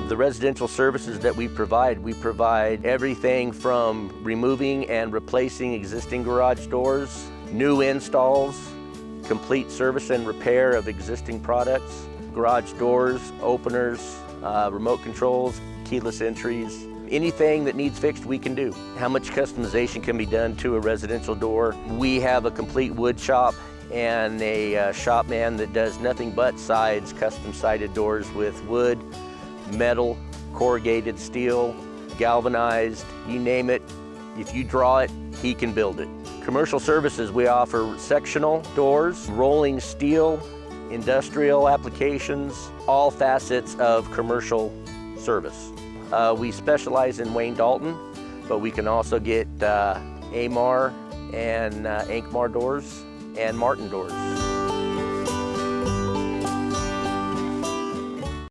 The residential services that we provide everything from removing and replacing existing garage doors, new installs, complete service and repair of existing products, garage doors, openers, remote controls, keyless entries. Anything that needs fixed, we can do. How much customization can be done to a residential door? We have a complete wood shop and a shop man that does nothing but sides, custom sided doors with wood, metal, corrugated steel, galvanized, you name it. If you draw it, he can build it. Commercial services, we offer sectional doors, rolling steel, industrial applications, all facets of commercial service. We specialize in Wayne Dalton, but we can also get Amar and Ankmar doors and Martin doors.